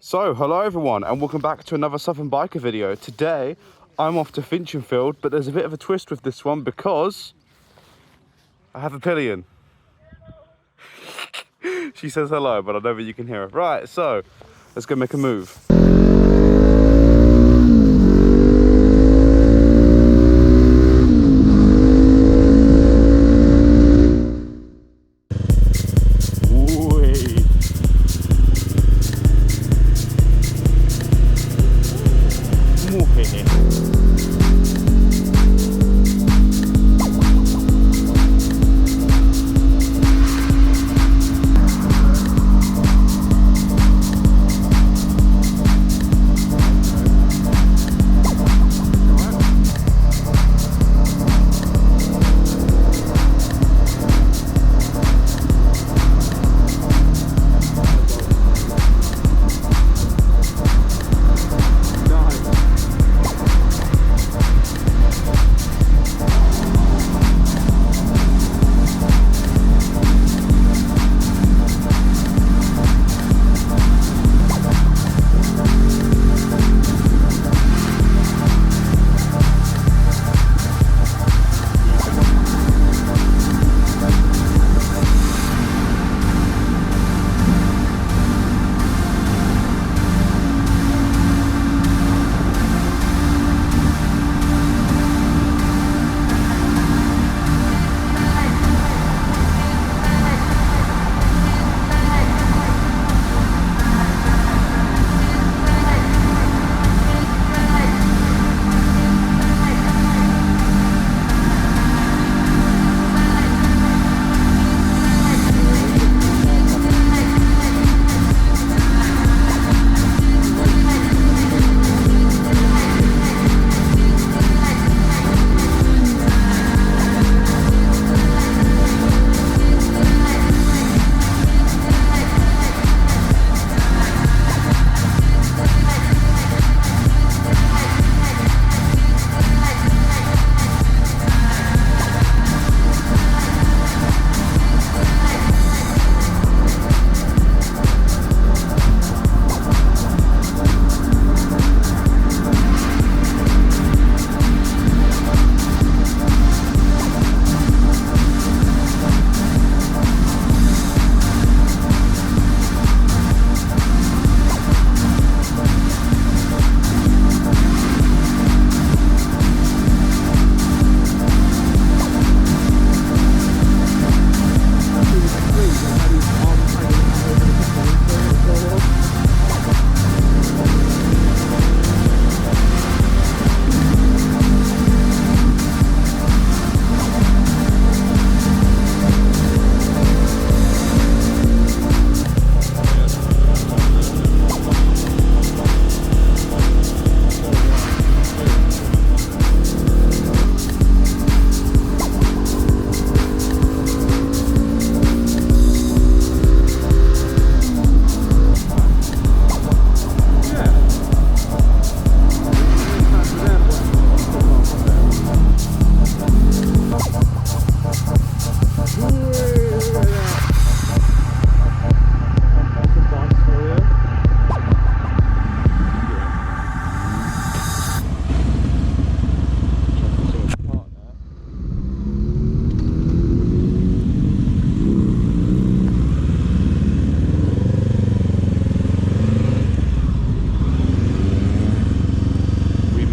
So, hello everyone and welcome back to another Southern Biker video. Today, I'm off to Finchingfield, but there's a bit of a twist with this one because I have a pillion. She says hello, but I don't think you can hear her. Right, so, let's go make a move.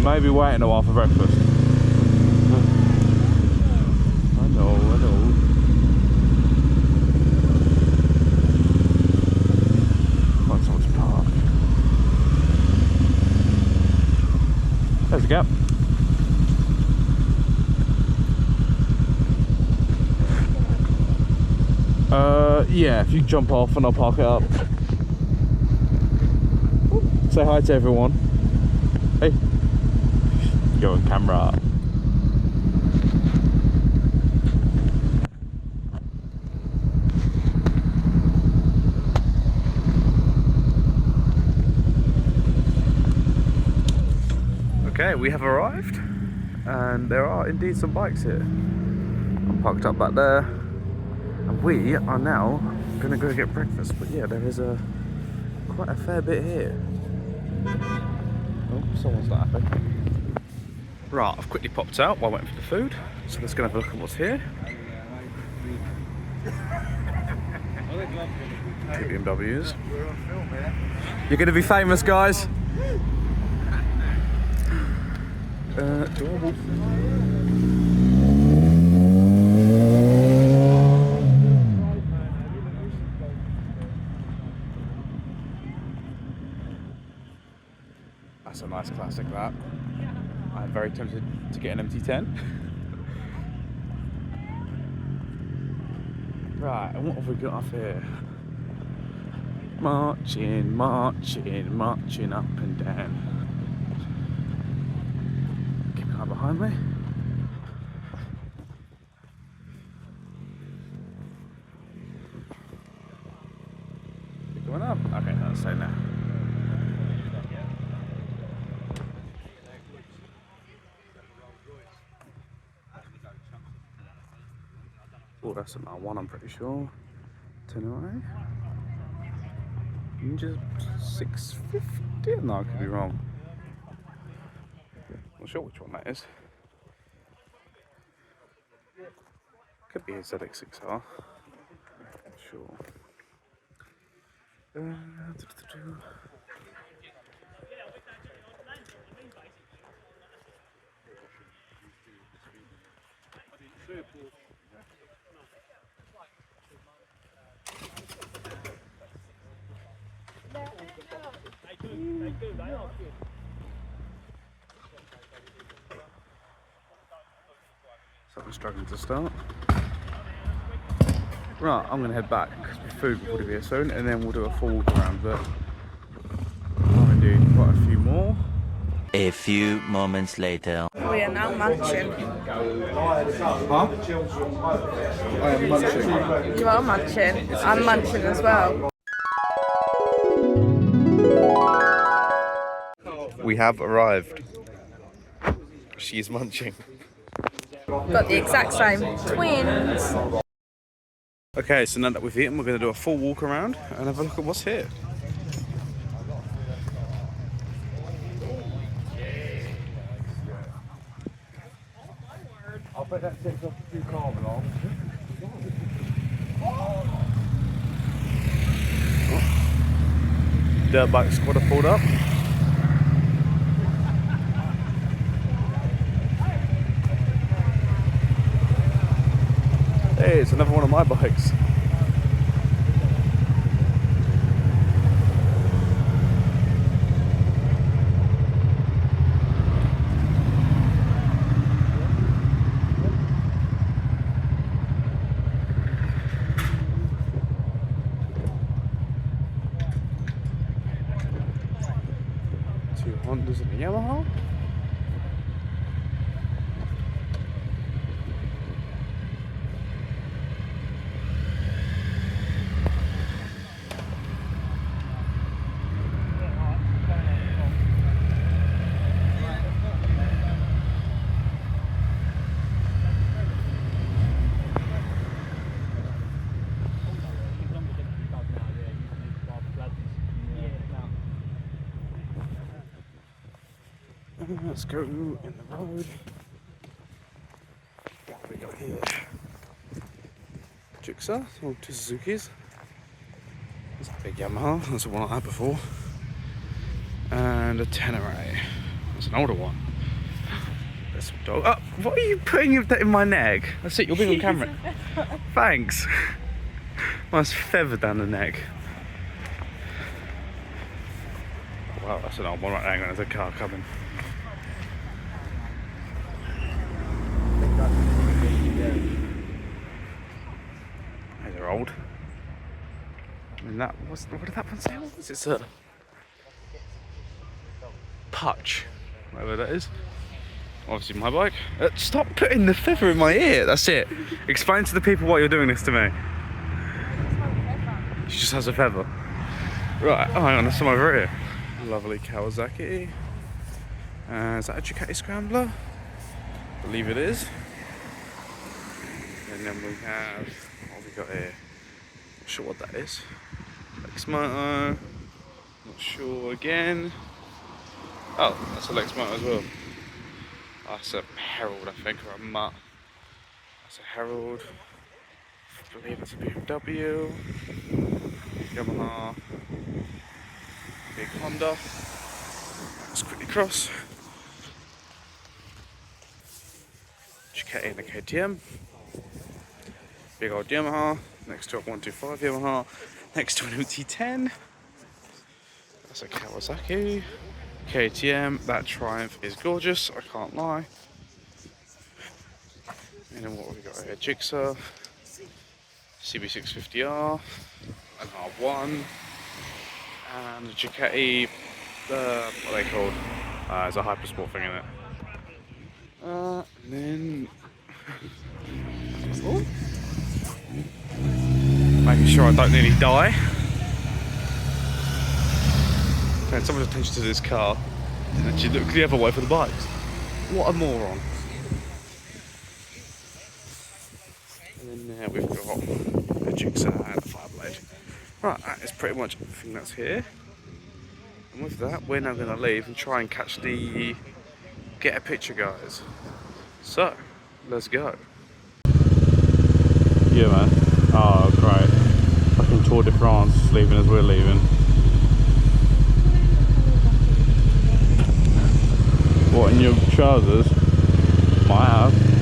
Maybe waiting a while for breakfast. I know. Find someone to park. There's a gap. Yeah, if you jump off and I'll park it up. Say hi to everyone. Hey. You're on camera. Okay, we have arrived and there are indeed some bikes here. I'm parked up back there and we are now gonna go get breakfast. But yeah, there is quite a fair bit here. Oh, someone's not happy. Right, I've quickly popped out while waiting for the food. So let's go have a look at what's here. Two BMWs. You're going to be famous, guys. Adorable. That's a nice classic, that. I'm very tempted to get an MT10. Right, and what have we got up here? Marching, marching, marching up and down. Keep an eye behind me. You going up? Okay, no, stay now. Oh, that's an R1, I'm pretty sure. Tenere. Just 650? No, I could be wrong. Not sure which one that is. Could be a ZX6R. Not sure. Something's struggling to start. Right, I'm going to head back because my food will probably be here soon, and then we'll do a full walk around. But I'm going to do quite a few more. A few moments later. We are now munching. Huh? I am munching. You are munching. I'm munching as well. We have arrived. She is munching. Got the exact same. Twins. Okay, so now that we've eaten, we're going to do a full walk around and have a look at what's here. I'll bet that takes off a few carbon on. Dirt bike squad have pulled up. Hey, it's another one of my bikes. Two Hondas and a Yamaha. Let's go in the road. What have we got here? Jigsaw, or two Suzuki's. That's a big Yamaha, that's the one I had before. And a Tenere. That's an older one. That's a dog. Oh, what are you putting in my neck? That's it, you're being on camera. Thanks. Nice feather down the neck. Wow, that's an old one right there. Hang on, there's a car coming. They're old. And that was, what did that one say? What was it? It's a Putch, whatever that is. Obviously my bike. Stop putting the feather in my ear. That's it. Explain to the people why you're doing this to me. She just has a feather. Right. Oh, hang on. There's some over here. Lovely Kawasaki. Is that a Ducati Scrambler? I believe it is. And then we have, what have we got here? Not sure what that is. X-Moto. Not sure again. Oh, that's a Lex motor as well. That's a Herald, I think, or a Mutt. That's a Herald. I believe that's a BMW. Yamaha. Big Honda. Let's quickly cross. Ducati and a KTM. Big old Yamaha. Next to a 125 Yamaha. Next to an MT10. That's a Kawasaki. KTM. That Triumph is gorgeous, I can't lie. And then what have we got here? Jigsaw. CB650R. An R1. And a Ducati. What are they called? It's a hypersport thing in it. And then. Ooh. Making sure I don't nearly die. Paying so much attention to this car and actually look the other way for the bikes. What a moron. And then we've got a Jigsaw and a Fireblade. Right, that is pretty much everything that's here. And with that, we're now going to leave and try and catch the get a picture guys. So, let's go. Yeah, man. Oh, great. Fucking Tour de France is leaving as we're leaving. What, in your trousers? Might have.